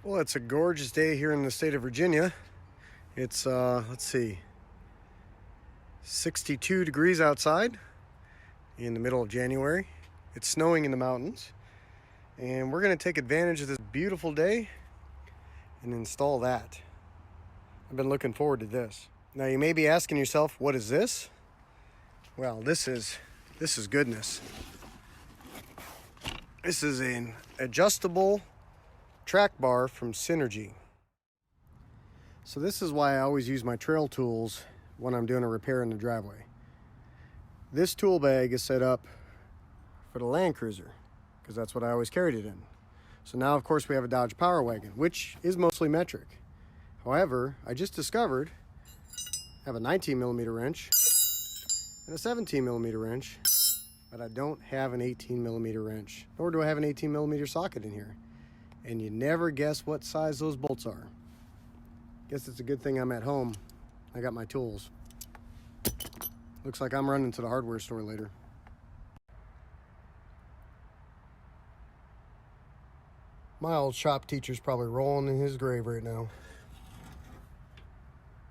Well, it's a gorgeous day here in the state of Virginia. It's, let's see, 62 degrees outside in the middle of January. It's snowing in the mountains. And we're going to take advantage of this beautiful day and install that. I've been looking forward to this. Now, you may be asking yourself, what is this? Well, this is goodness. This is an adjustable track bar from Synergy. So this is why I always use my trail tools when I'm doing a repair in the driveway. This tool bag is set up for the Land Cruiser because that's what I always carried it in. So now, of course, we have a Dodge Power Wagon, which is mostly metric. However, I just discovered I have a 19mm wrench and a 17mm wrench, but I don't have an 18mm wrench, nor do I have an 18mm socket in here. And you never guess what size those bolts are. Guess it's a good thing I'm at home. I got my tools. Looks like I'm running to the hardware store later. My old shop teacher's probably rolling in his grave right now.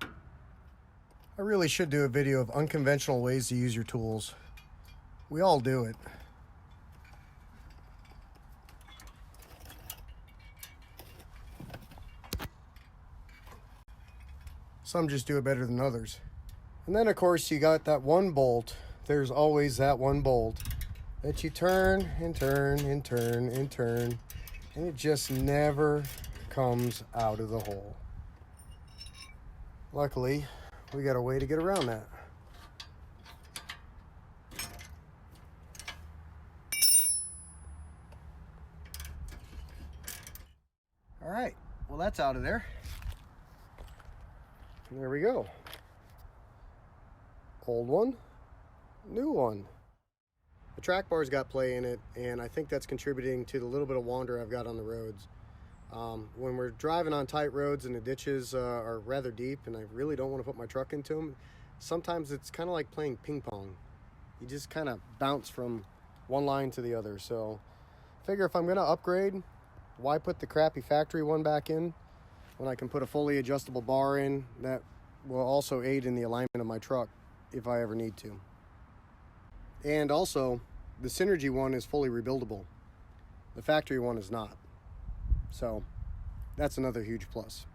I really should do a video of unconventional ways to use your tools. We all do it. Some just do it better than others. And then, of course, you got that one bolt. There's always that one bolt that you turn and turn and turn and turn, and it just never comes out of the hole. Luckily, we got a way to get around that. All right, well, that's out of there. And there we go. Old one, new one. The track bar's got play in it, and I think that's contributing to the little bit of wander I've got on the roads. When we're driving on tight roads and the ditches are rather deep and I really don't want to put my truck into them, sometimes it's kind of like playing ping pong. You just kind of bounce from one line to the other. So I figure if I'm going to upgrade, why put the crappy factory one back in when I can put a fully adjustable bar in that will also aid in the alignment of my truck if I ever need to. And also, the Synergy one is fully rebuildable. The factory one is not. So that's another huge plus.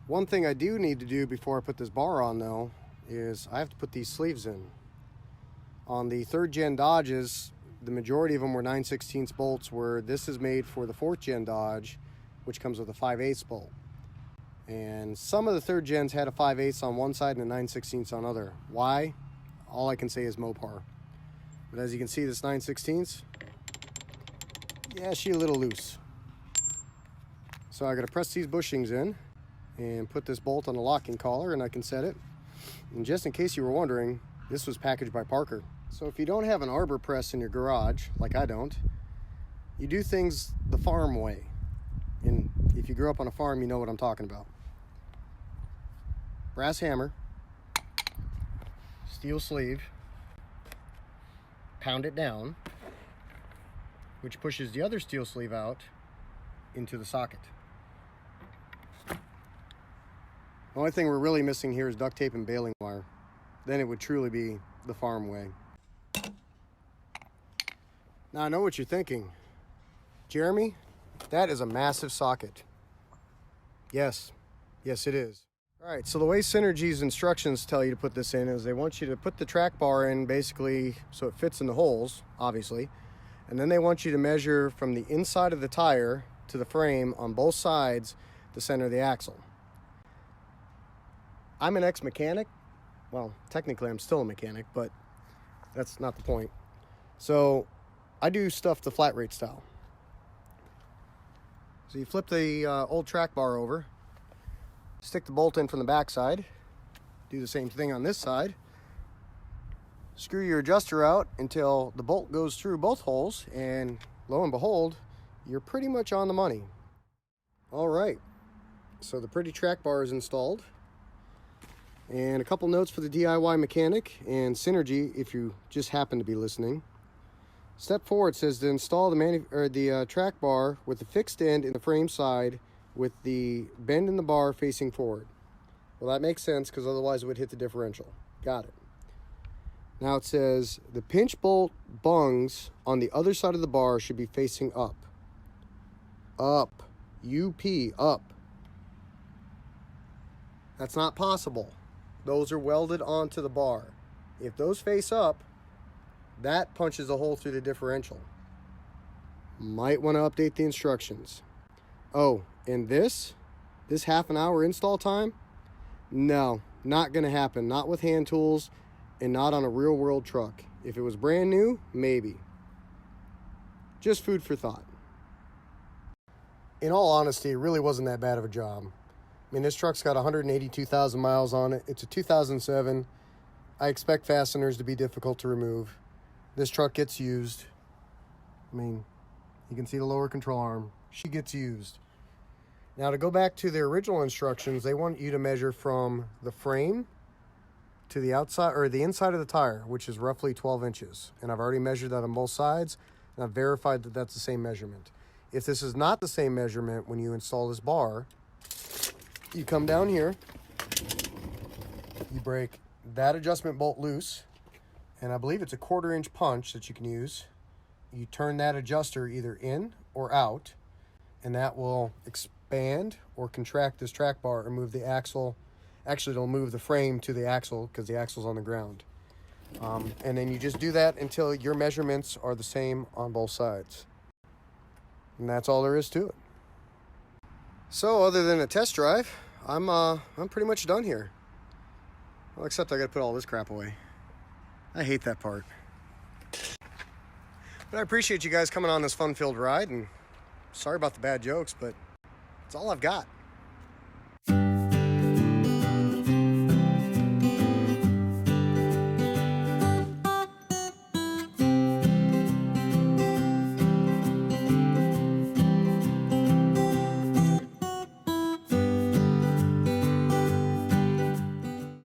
One thing I do need to do before I put this bar on, though, is I have to put these sleeves in. On the 3rd gen Dodges, the majority of them were 9/16 bolts, where this is made for the 4th gen Dodge, which comes with a 5/8 bolt. And some of the 3rd gens had a 5/8 on one side and a 9/16 on other. Why? All I can say is Mopar. But as you can see, this 9/16, yeah, she's a little loose. So I gotta press these bushings in and put this bolt on the locking collar, and I can set it. And just in case you were wondering, this was packaged by Parker. So if you don't have an arbor press in your garage, like I don't, you do things the farm way. And if you grew up on a farm, you know what I'm talking about. Brass hammer, steel sleeve, pound it down, which pushes the other steel sleeve out into the socket. The only thing we're really missing here is duct tape and baling wire. Then it would truly be the farm way. Now I know what you're thinking. Jeremy, that is a massive socket. Yes, yes it is. All right, so the way Synergy's instructions tell you to put this in is they want you to put the track bar in basically so it fits in the holes, obviously. And then they want you to measure from the inside of the tire to the frame on both sides the center of the axle. I'm an ex-mechanic. Well, technically I'm still a mechanic, but that's not the point. So I do stuff the flat rate style. So you flip the old track bar over, stick the bolt in from the back side, do the same thing on this side, screw your adjuster out until the bolt goes through both holes, and lo and behold, you're pretty much on the money. All right, so the pretty track bar is installed. And a couple notes for the DIY mechanic and Synergy, if you just happen to be listening. Step 4, it says to install the track bar with the fixed end in the frame side with the bend in the bar facing forward. Well, that makes sense because otherwise it would hit the differential. Got it. Now it says the pinch bolt bungs on the other side of the bar should be facing up. Up. U-P, up. That's not possible. Those are welded onto the bar. If those face up, that punches a hole through the differential. Might want to update the instructions. Oh, and this half an hour install time? No, not going to happen. Not with hand tools and not on a real world truck. If it was brand new, maybe. Just food for thought. In all honesty, it really wasn't that bad of a job. I mean, this truck's got 182,000 miles on it. It's a 2007. I expect fasteners to be difficult to remove. This truck gets used. I mean, you can see the lower control arm. She gets used. Now, to go back to their original instructions, they want you to measure from the frame to the outside or the inside of the tire, which is roughly 12 inches. And I've already measured that on both sides, and I've verified that that's the same measurement. If this is not the same measurement when you install this bar, you come down here, you break that adjustment bolt loose, and I believe it's a 1/4 inch punch that you can use. You turn that adjuster either in or out, and that will expand or contract this track bar and move the axle. Actually, it'll move the frame to the axle because the axle's on the ground. And then you just do that until your measurements are the same on both sides. And that's all there is to it. So other than a test drive, I'm pretty much done here. Well, except I gotta put all this crap away. I hate that part. But I appreciate you guys coming on this fun-filled ride, and sorry about the bad jokes, but it's all I've got.